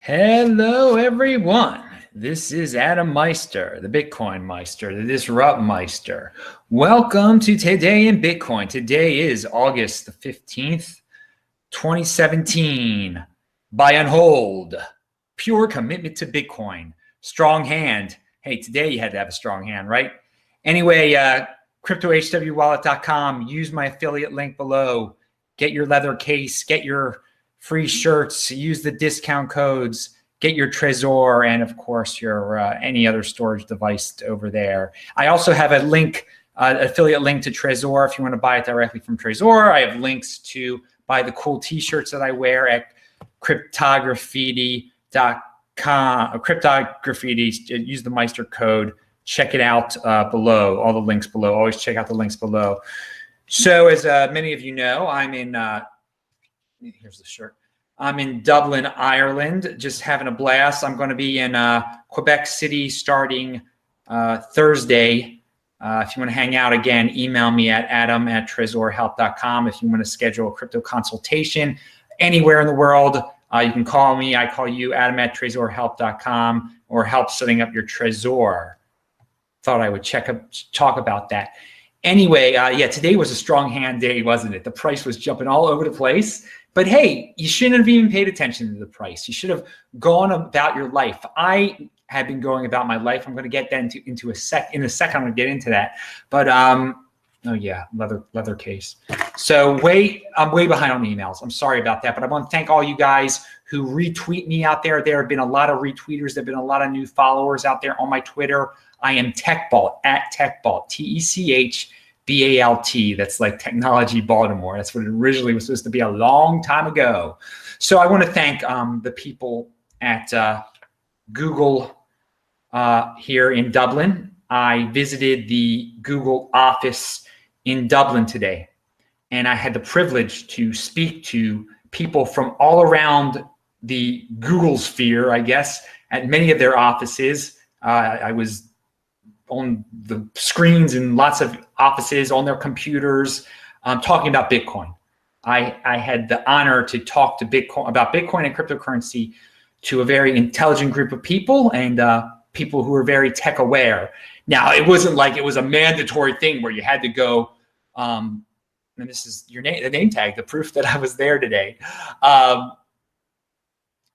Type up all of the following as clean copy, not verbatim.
Hello, everyone. This is Adam Meister, the Bitcoin Meister, the Disrupt Meister. Welcome to Today in Bitcoin. Today is August the 15th, 2017. Buy and hold. Pure commitment to Bitcoin. Strong hand. Hey, today you had to have a strong hand, right? Anyway, cryptohwwallet.com. Use my affiliate link below. Get your leather case. Get your free shirts, use the discount codes, get your Trezor, and of course your any other storage device over there. I also have a link, affiliate link to Trezor if you want to buy it directly from Trezor. I have links to buy the cool t-shirts that I wear at cryptograffiti.com, cryptograffiti, use the Meister code, check it out below, all the links below. Always check out the links below. So as many of you know, I'm in here's the shirt. I'm in Dublin, Ireland, just having a blast. I'm going to be in Quebec City starting Thursday. If you want to hang out again, email me at adam@trezorhelp.com. If you want to schedule a crypto consultation anywhere in the world, you can call me. I call you, adam@trezorhelp.com, or help setting up your Trezor. Thought I would talk about that. Anyway, yeah, today was a strong hand day, wasn't it? The price was jumping all over the place. But hey, you shouldn't have even paid attention to the price. You should have gone about your life. I have been going about my life. I'm going to get that in a second. I'm going to get into that. But oh yeah, leather case. So I'm way behind on the emails. I'm sorry about that. But I want to thank all you guys who retweet me out there. There have been a lot of retweeters. There have been a lot of new followers out there on my Twitter. I am TechBalt, @TechBalt, TechBalt. That's like Technology Baltimore. That's what it originally was supposed to be a long time ago. So I want to thank the people at Google here in Dublin. I visited the Google office in Dublin today, and I had the privilege to speak to people from all around the Google sphere, I guess, at many of their offices. I was on the screens in lots of offices on their computers, talking about Bitcoin. I had the honor to talk to about Bitcoin and cryptocurrency to a very intelligent group of people and people who are very tech aware. Now, it wasn't like it was a mandatory thing where you had to go, and this is your name, the name tag, the proof that I was there today.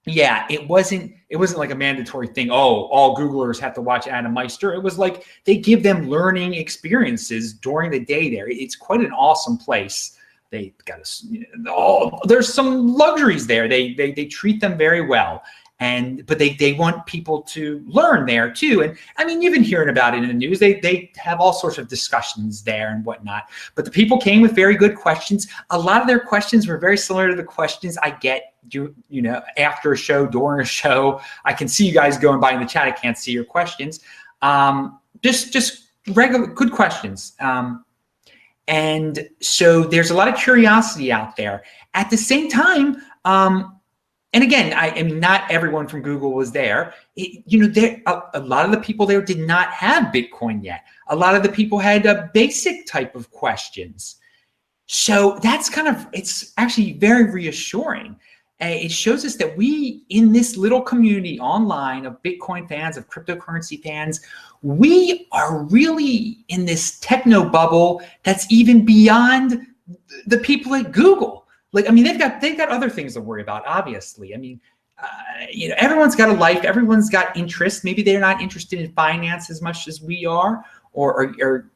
Yeah, it wasn't like a mandatory thing. Oh, all Googlers have to watch Adam Meister. It was like they give them learning experiences during the day there. It's quite an awesome place. They got there's some luxuries there. They treat them very well. But they want people to learn there too. And I mean, you've been hearing about it in the news. They have all sorts of discussions there and whatnot. But the people came with very good questions. A lot of their questions were very similar to the questions I get, you know, after a show, during a show. I can see you guys going by in the chat. I can't see your questions. Just regular good questions. And so there's a lot of curiosity out there. At the same time, and again, I mean, not everyone from Google was there. You know, a lot of the people there did not have Bitcoin yet. A lot of the people had a basic type of questions. So that's it's actually very reassuring. It shows us that we, in this little community online of Bitcoin fans, of cryptocurrency fans, we are really in this techno bubble that's even beyond the people at Google. Like, I mean, they've got other things to worry about, obviously. I mean, you know, everyone's got a life, everyone's got interests. Maybe they're not interested in finance as much as we are, or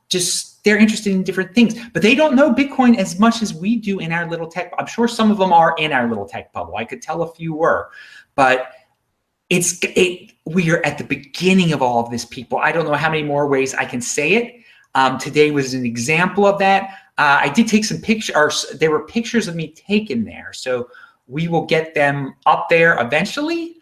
just they're interested in different things. But they don't know Bitcoin as much as we do in our little tech. I'm sure some of them are in our little tech bubble. I could tell a few were, but we are at the beginning of all of this, people. I don't know how many more ways I can say it. Today was an example of that. I did take some pictures. There were pictures of me taken there. So we will get them up there eventually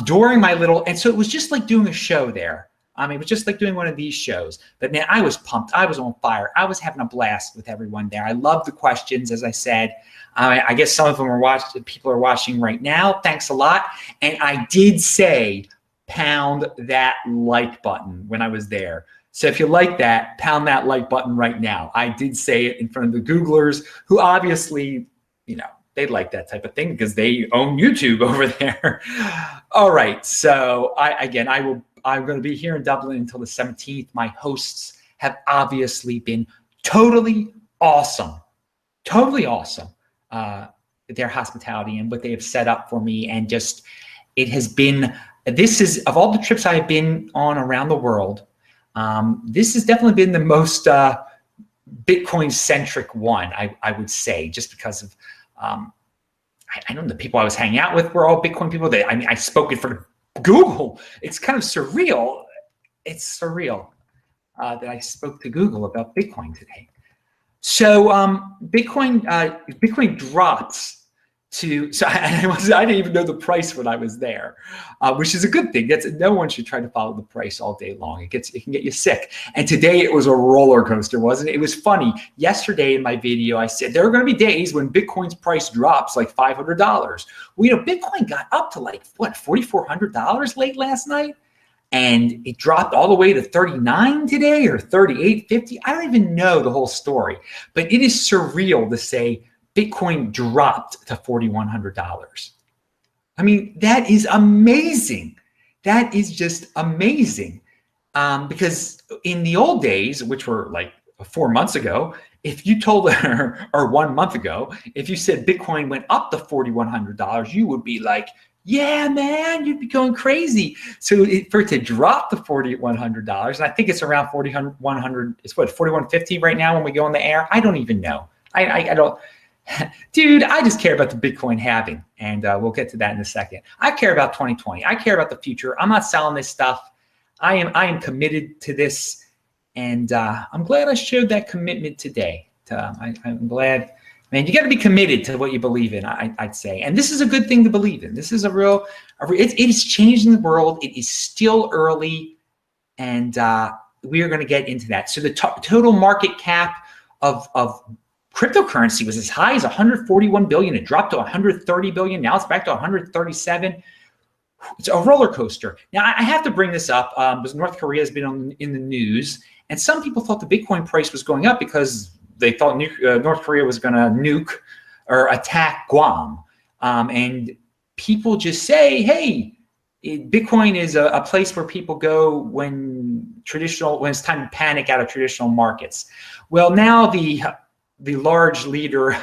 during my little, and so it was just like doing a show there. It was just like doing one of these shows. But man, I was pumped. I was on fire. I was having a blast with everyone there. I love the questions, as I said. I guess some of them are watching. People are watching right now. Thanks a lot. And I did say, pound that like button when I was there. So if you like that, pound that like button right now. I did say it in front of the Googlers, who obviously, you know, They like that type of thing because they own YouTube over there. All right. So I'm going to be here in Dublin until the 17th. My hosts have obviously been totally awesome. Totally awesome. Their hospitality and what they have set up for me. And just, it has been, this is, of all the trips I have been on around the world, this has definitely been the most Bitcoin centric one, I would say, just because of, I know the people I was hanging out with were all Bitcoin people. I spoke it for Google. It's kind of surreal. It's surreal that I spoke to Google about Bitcoin today. So Bitcoin dropped to, so I didn't even know the price when I was there, which is a good thing. No one should try to follow the price all day long. It can get you sick. And today it was a roller coaster, wasn't it? It was funny. Yesterday in my video, I said there are going to be days when Bitcoin's price drops like $500. Well, Bitcoin got up to like what, $4,400 late last night, and it dropped all the way to 39 today or 38.50. I don't even know the whole story, but it is surreal to say Bitcoin dropped to $4,100. I mean, that is amazing. That is just amazing. Because in the old days, which were like 4 months ago, if you told her, or 1 month ago, if you said Bitcoin went up to $4,100, you would be like, yeah, man, you'd be going crazy. So for it to drop to $4,100, and I think it's around $4,100, it's what, $4,150 right now when we go on the air? I don't even know. I don't. Dude, I just care about the Bitcoin halving, and we'll get to that in a second. I care about 2020. I care about the future. I'm not selling this stuff. I am committed to this, and I'm glad I showed that commitment today. I'm glad, man. You got to be committed to what you believe in. I'd say, and this is a good thing to believe in. This is it is changing the world. It is still early, and we are going to get into that. So the total market cap of cryptocurrency was as high as 141 billion. It dropped to 130 billion. Now it's back to 137. It's a roller coaster. Now I have to bring this up because North Korea has been in the news, and some people thought the Bitcoin price was going up because they thought North Korea was going to nuke or attack Guam. And people just say, hey, Bitcoin is a place where people go when it's time to panic out of traditional markets. Well, now the large leader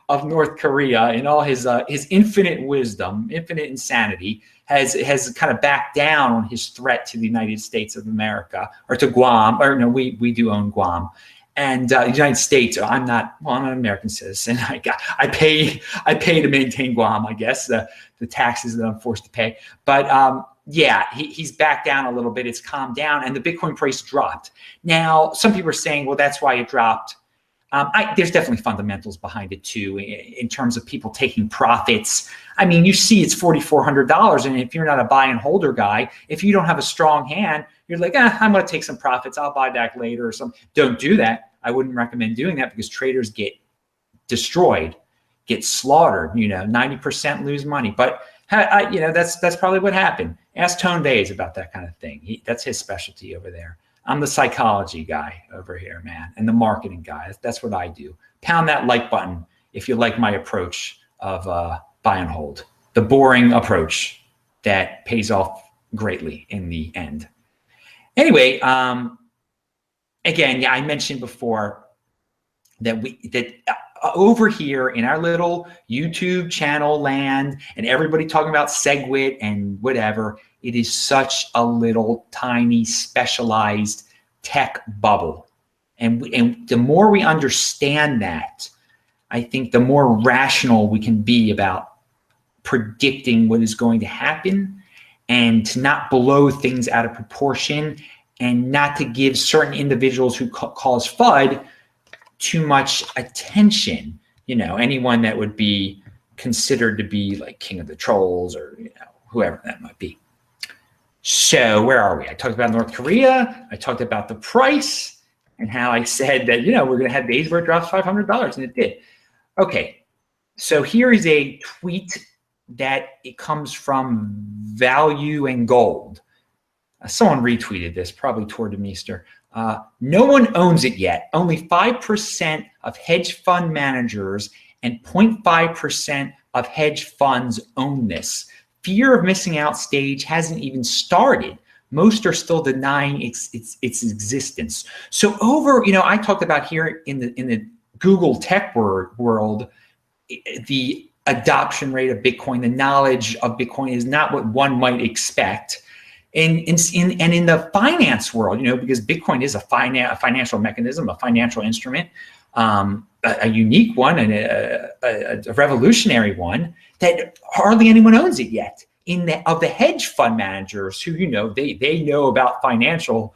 of North Korea, in all his infinite wisdom, infinite insanity, has kind of backed down on his threat to the United States of America, or to Guam, or no, we do own Guam, and the United States. I'm an American citizen. I pay to maintain Guam, I guess, the taxes that I'm forced to pay. But yeah, he's backed down a little bit. It's calmed down, and the Bitcoin price dropped. Now, some people are saying, well, that's why it dropped. There's definitely fundamentals behind it too, in terms of people taking profits. I mean, you see it's $4,400, and if you're not a buy and holder guy, if you don't have a strong hand, you're like, I'm going to take some profits. I'll buy back later or something. Don't do that. I wouldn't recommend doing that because traders get destroyed, get slaughtered. 90% lose money. But that's probably what happened. Ask Tone Vays about that kind of thing. That's his specialty over there. I'm the psychology guy over here, man, and the marketing guy. That's what I do. Pound that like button if you like my approach of buy and hold, the boring approach that pays off greatly in the end. Anyway, again, yeah, I mentioned before that over here in our little YouTube channel land, and everybody talking about SegWit and whatever, it is such a little tiny specialized tech bubble. And the more we understand that, I think the more rational we can be about predicting what is going to happen, and to not blow things out of proportion, and not to give certain individuals who cause FUD too much attention. Anyone that would be considered to be like king of the trolls, or whoever that might be. So where are we? I talked about North Korea. I talked about the price and how I said that, we're going to have days where it drops $500, and it did. Okay, so here is a tweet that it comes from Value and Gold. Someone retweeted this, probably toward Demeester. No one owns it yet. Only 5% of hedge fund managers and 0.5% of hedge funds own this. Fear of missing out stage hasn't even started. Most are still denying its existence. So over, I talked about here in the Google tech world, the adoption rate of Bitcoin, the knowledge of Bitcoin is not what one might expect. And in the finance world, because Bitcoin is a financial mechanism, a financial instrument, a unique one and a revolutionary one that hardly anyone owns it yet. Of the hedge fund managers who, they know about financial,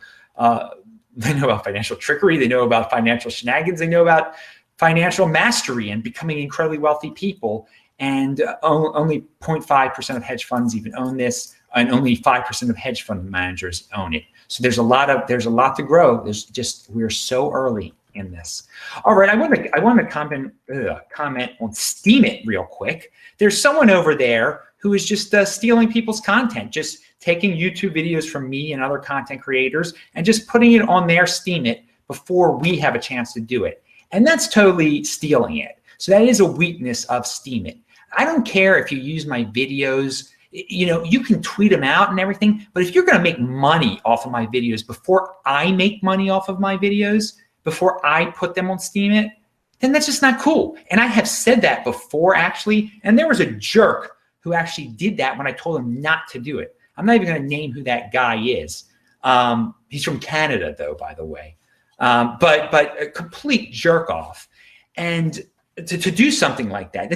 trickery, they know about financial shenanigans, they know about financial mastery and becoming incredibly wealthy people. And only 0.5% of hedge funds even own this, and only 5% of hedge fund managers own it. So there's a lot to grow. We're so early in this. All right, I want to comment on Steam It real quick. There's someone over there who is just stealing people's content, just taking YouTube videos from me and other content creators and just putting it on their Steam It before we have a chance to do it. And that's totally stealing it. So that is a weakness of Steam It. I don't care if you use my videos, you can tweet them out and everything, but if you're going to make money off of my videos before I make money off of my videos, before I put them on Steam It, then that's just not cool. And I have said that before, actually, and there was a jerk who actually did that when I told him not to do it. I'm not even going to name who that guy is. He's from Canada, though, by the way. But a complete jerk off. And to do something like that,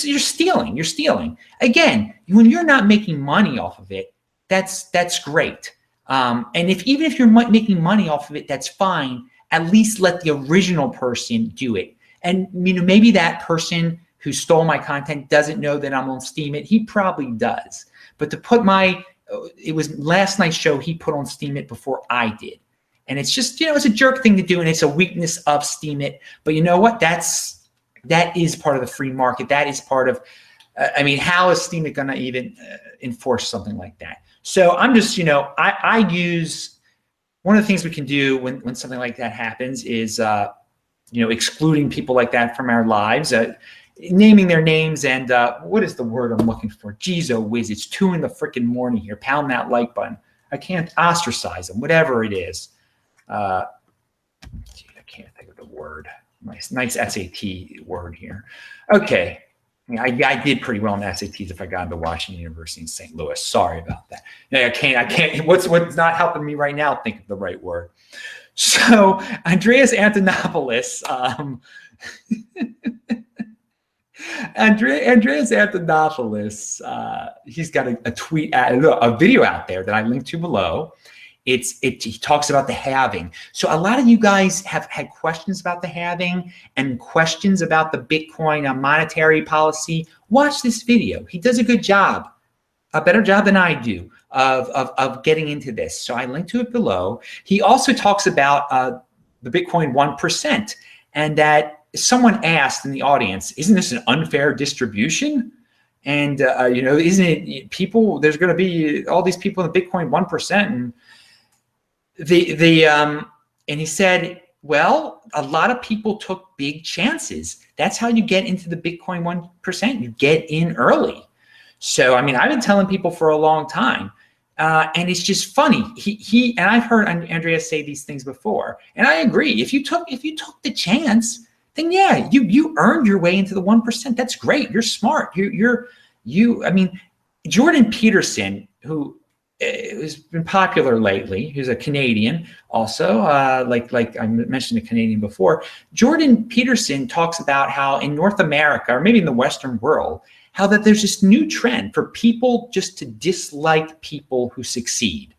you're stealing. You're stealing. Again, when you're not making money off of it, that's great. And even if you're making money off of it, that's fine. At least let the original person do it. And maybe that person who stole my content doesn't know that I'm on Steam It. He probably does. But to put it was last night's show he put on Steam It before I did. And it's just, it's a jerk thing to do, and it's a weakness of Steam It. But you know what? That is part of the free market. That is part of, how is Steam It going to even enforce something like that? So I'm just, I use, one of the things we can do when something like that happens is, excluding people like that from our lives, naming their names, and what is the word I'm looking for? Geez, oh whiz, it's 2 in the freaking morning here. Pound that like button. I can't ostracize them, whatever it is. I can't think of the word. Nice SAT word here. Okay. I did pretty well in SATs if I got into Washington University in St. Louis. Sorry about that. I can't, what's not helping me right now think of the right word. So Andreas Antonopoulos, Andreas Antonopoulos, he's got a video out there that I linked to below. He talks about the halving. So a lot of you guys have had questions about the halving and questions about the Bitcoin monetary policy. Watch this video. He does a good job, a better job than I do of getting into this. So I linked to it below. He also talks about the Bitcoin 1%, and that someone asked in the audience, isn't this an unfair distribution? And, isn't it people, there's going to be all these people in the Bitcoin 1%. And and he said, well, a lot of people took big chances. That's how you get into the Bitcoin 1%. You get in early. So, I've been telling people for a long time, and it's just funny. And I've heard Andreas say these things before, and I agree. If you took the chance, then yeah, you earned your way into the 1%. That's great. You're smart. Jordan Peterson, who has been popular lately, who's a Canadian also, like I mentioned a Canadian before. Jordan Peterson talks about how in North America, or maybe in the Western world, how that there's this new trend for people just to dislike people who succeed.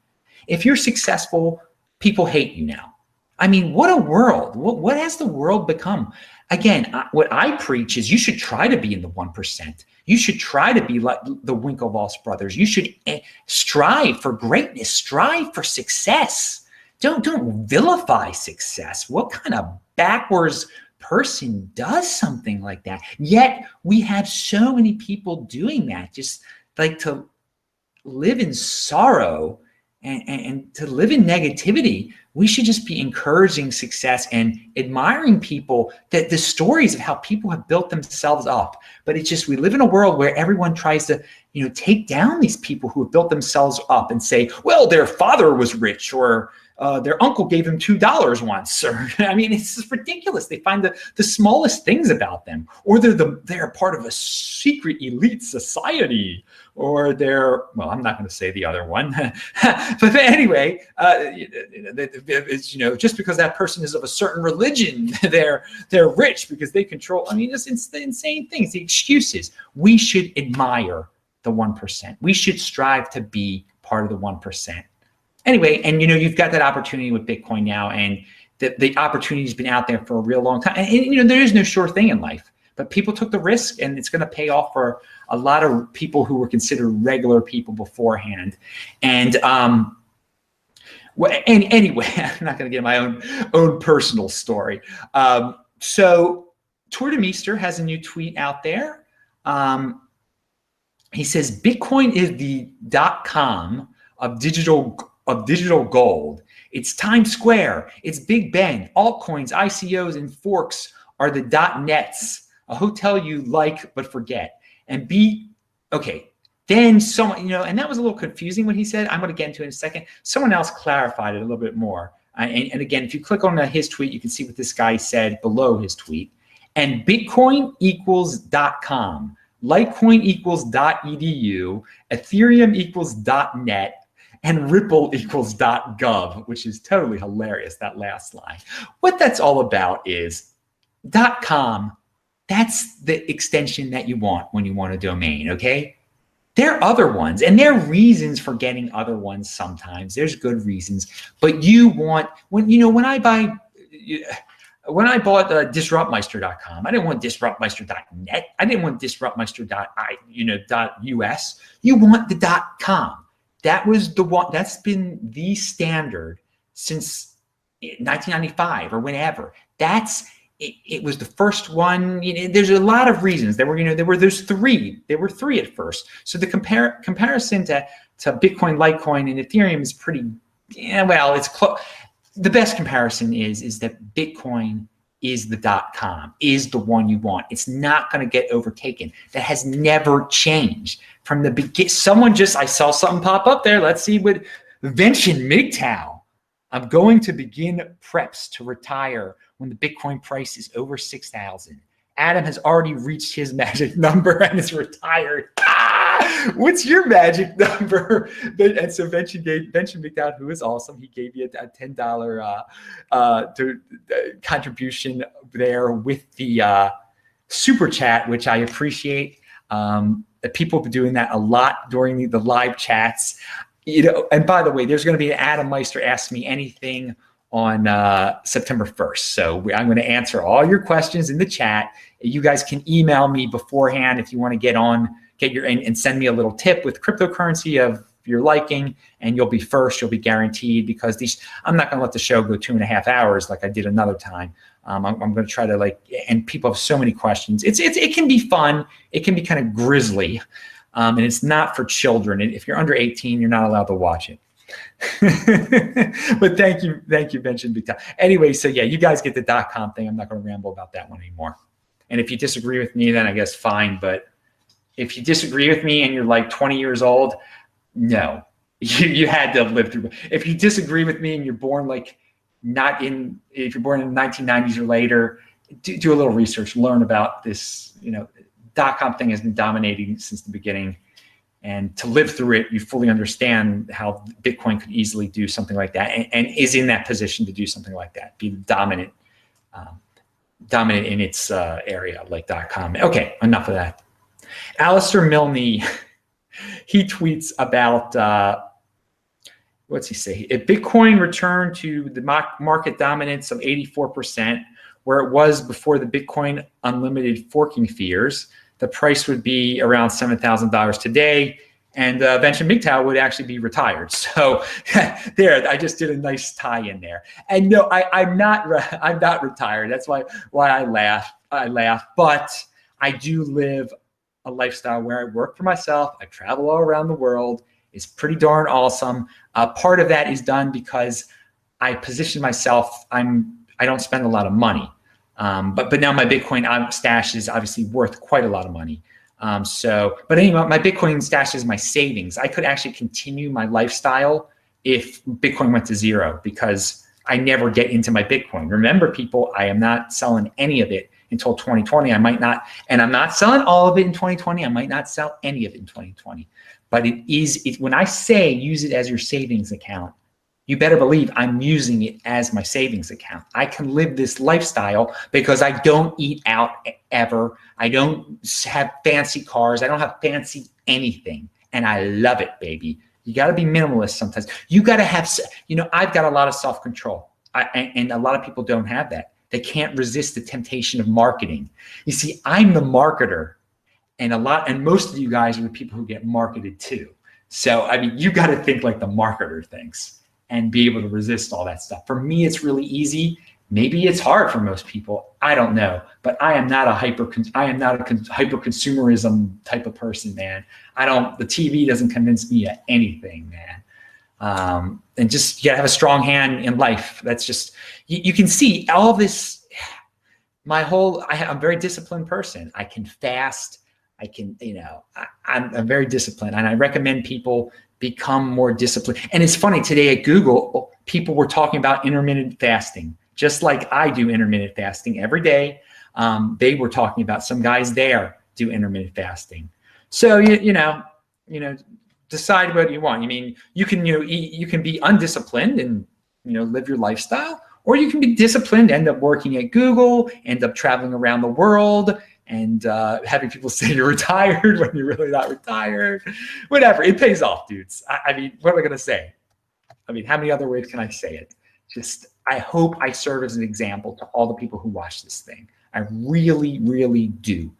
If you're successful, people hate you now. What a world. What has the world become? Again, what I preach is you should try to be in the 1%. You should try to be like the Winklevoss brothers. You should strive for greatness, strive for success. Don't vilify success. What kind of backwards person does something like that? Yet we have so many people doing that, just like to live in sorrow and to live in negativity. We should just be encouraging success and admiring people, that the stories of how people have built themselves up. But it's just, we live in a world where everyone tries to, take down these people who have built themselves up and say, well, their father was rich, or their uncle gave him $2 once, or I mean, it's just ridiculous. They find the smallest things about them, or they're part of a secret elite society, or well, I'm not going to say the other one, but anyway, it's, just because that person is of a certain religion, they're rich because they control. I mean, just insane things. The excuses. We should admire the 1%. We should strive to be part of the 1%. Anyway, and you've got that opportunity with Bitcoin now, and the opportunity's been out there for a real long time. And there is no sure thing in life, but people took the risk, and it's going to pay off for a lot of people who were considered regular people beforehand. And anyway, I'm not going to get my own personal story. So Tour de Meester has a new tweet out there. He says, Bitcoin is the .com of digital gold. It's Times Square. It's Big Ben. Altcoins, ICOs, and forks are the .nets, a hotel you like but forget. And okay. Then someone, and that was a little confusing what he said. I'm going to get into it in a second. Someone else clarified it a little bit more. And again, if you click on his tweet, you can see what this guy said below his tweet. And Bitcoin equals .com. Litecoin equals .edu. Ethereum equals .net. And Ripple equals .gov, which is totally hilarious, that last line. What that's all about is .com, that's the extension that you want when you want a domain, okay? There are other ones, and there are reasons for getting other ones sometimes. There's good reasons, but you want, when I bought disruptmeister.com, I didn't want disruptmeister.net. I didn't want disruptmeister.us. You want the .com. That was the one. That's been the standard since 1995 or whenever. It was the first one. There's a lot of reasons. There were those three. There were three at first. So the comparison to Bitcoin, Litecoin, and Ethereum is pretty. Well, it's close. The best comparison is that Bitcoin is the .com, is the one you want. It's not going to get overtaken. That has never changed from the beginning. I saw something pop up there. Let's see what Vention MGTOW. I'm going to begin preps to retire when the Bitcoin price is over 6,000. Adam has already reached his magic number and is retired. What's your magic number? And so Vention MGTOW, who is awesome, he gave you a $10 contribution there with the super chat, which I appreciate. People have been doing that a lot during the live chats. And by the way, there's going to be an Adam Meister Ask Me Anything on September 1st. So I'm going to answer all your questions in the chat. You guys can email me beforehand if you want to get your and send me a little tip with cryptocurrency of your liking, and you'll be first. You'll be guaranteed, because I'm not going to let the show go 2.5 hours like I did another time. I'm going to try to and people have so many questions. It can be fun. It can be kind of grisly, and it's not for children. And if you're under 18, you're not allowed to watch it. But thank you, Vention MGTOW. Anyway, so yeah, you guys get the .com thing. I'm not going to ramble about that one anymore. And if you disagree with me, then I guess fine. But if you disagree with me and you're like 20 years old, no, you had to have lived through. If you disagree with me and you're born if you're born in the 1990s or later, do a little research, learn about this. .com thing has been dominating since the beginning. And to live through it, you fully understand how Bitcoin could easily do something like that, and is in that position to do something like that, be dominant in its area like .com. Okay, enough of that. Alistair Milne, he tweets about, what's he say? If Bitcoin returned to the market dominance of 84%, where it was before the Bitcoin unlimited forking fears, the price would be around $7,000 today, and Vention MGTOW would actually be retired. So there, I just did a nice tie in there. And no, I'm not retired. That's why I laugh. But I do live a lifestyle where I work for myself. I travel all around the world. is pretty darn awesome. Part of that is done because I position myself, I don't spend a lot of money. But now my Bitcoin stash is obviously worth quite a lot of money. But anyway, my Bitcoin stash is my savings. I could actually continue my lifestyle if Bitcoin went to zero, because I never get into my Bitcoin. Remember, people, I am not selling any of it until 2020. I might not, and I'm not selling all of it in 2020. I might not sell any of it in 2020. But when I say use it as your savings account, you better believe I'm using it as my savings account. I can live this lifestyle because I don't eat out ever. I don't have fancy cars. I don't have fancy anything. And I love it, baby. You got to be minimalist sometimes. You got to have, I've got a lot of self-control. And a lot of people don't have that. They can't resist the temptation of marketing. You see, I'm the marketer, and most of you guys are the people who get marketed to. So, I mean, you got to think like the marketer thinks and be able to resist all that stuff. For me, it's really easy. Maybe it's hard for most people. I don't know, but I am not a hyper consumerism type of person, man. The TV doesn't convince me of anything, man. And just, you gotta have a strong hand in life. That's just, you can see all this, I'm a very disciplined person. I can fast. I can, I'm very disciplined, and I recommend people become more disciplined. And it's funny, today at Google, people were talking about intermittent fasting, just like I do intermittent fasting every day. They were talking about, some guys there do intermittent fasting. So, decide what you want. I mean, you can, you can be undisciplined and, live your lifestyle, or you can be disciplined, end up working at Google, end up traveling around the world, and having people say you're retired when you're really not retired. Whatever, it pays off, dudes. I mean, what am I gonna say? I mean, how many other ways can I say it? Just, I hope I serve as an example to all the people who watch this thing. I really, really do.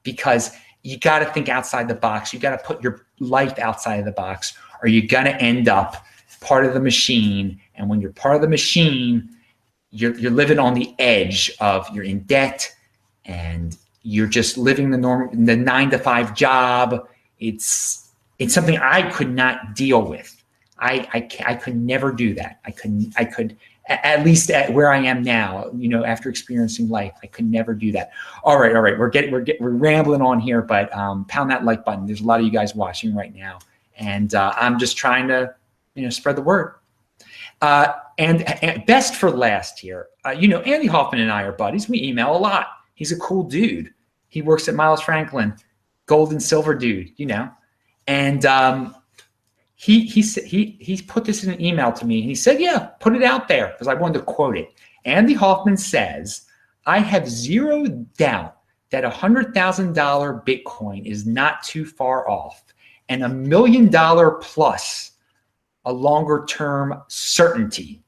Because you gotta think outside the box. You gotta put your life outside of the box, or you're gonna end up part of the machine. And when you're part of the machine, you're living on the edge of, you're in debt, and you're just living the 9-to-5 job. It's something I could not deal with. I could never do that. I could, at least at where I am now, after experiencing life, I could never do that. All right. We're rambling on here, but pound that like button. There's a lot of you guys watching right now, and I'm just trying to, spread the word. And best for last here, Andy Hoffman and I are buddies. We email a lot. He's a cool dude. He works at Miles Franklin, gold and silver dude, and he put this in an email to me, and he said, yeah, put it out there, because I wanted to quote it. Andy Hoffman says, I have zero doubt that $100,000 Bitcoin is not too far off, and $1 million plus a longer term certainty.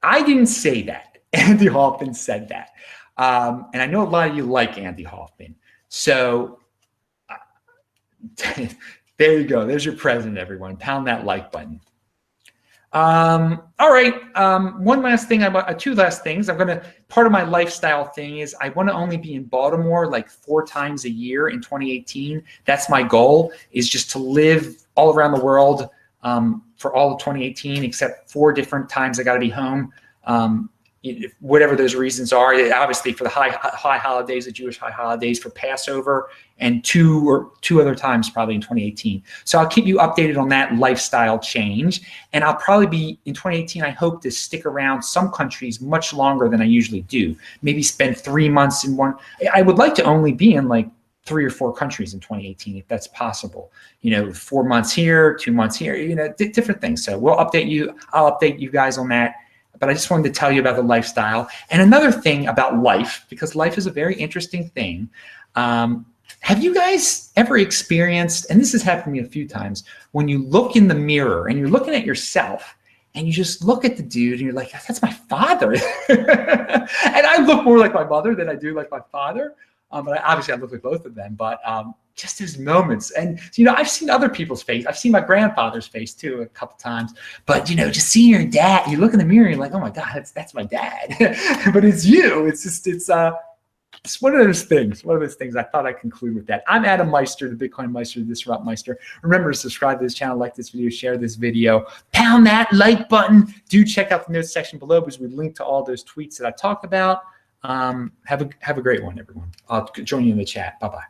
I didn't say that. Andy Hoffman said that. And I know a lot of you like Andy Hoffman. So there you go. There's your present, everyone. Pound that like button. All right. One last thing. Two last things. Part of my lifestyle thing is I want to only be in Baltimore like 4 times a year in 2018. That's my goal, is just to live all around the world for all of 2018, except 4 different times I got to be home. Whatever those reasons are, obviously for the high holidays, the Jewish high holidays, for Passover, and two other times probably in 2018. So I'll keep you updated on that lifestyle change. And I'll probably be, in 2018, I hope to stick around some countries much longer than I usually do. Maybe spend 3 months in one. I would like to only be in like 3 or 4 countries in 2018, if that's possible. 4 months here, 2 months here, different things. So we'll update you. I'll update you guys on that. But I just wanted to tell you about the lifestyle. And another thing about life, because life is a very interesting thing. Have you guys ever experienced, and this has happened to me a few times, when you look in the mirror and you're looking at yourself and you just look at the dude and you're like, that's my father. And I look more like my mother than I do like my father. But obviously I look like both of them. But just those moments. And, I've seen other people's face. I've seen my grandfather's face too a couple times. But, just seeing your dad, you look in the mirror and you're like, oh my God, that's my dad. But it's you. It's just, It's one of those things. One of those things. I thought I'd conclude with that. I'm Adam Meister, the Bitcoin Meister, the Disrupt Meister. Remember to subscribe to this channel, like this video, share this video, pound that like button. Do check out the notes section below because we link to all those tweets that I talked about. Have a great one, everyone. I'll join you in the chat. Bye-bye.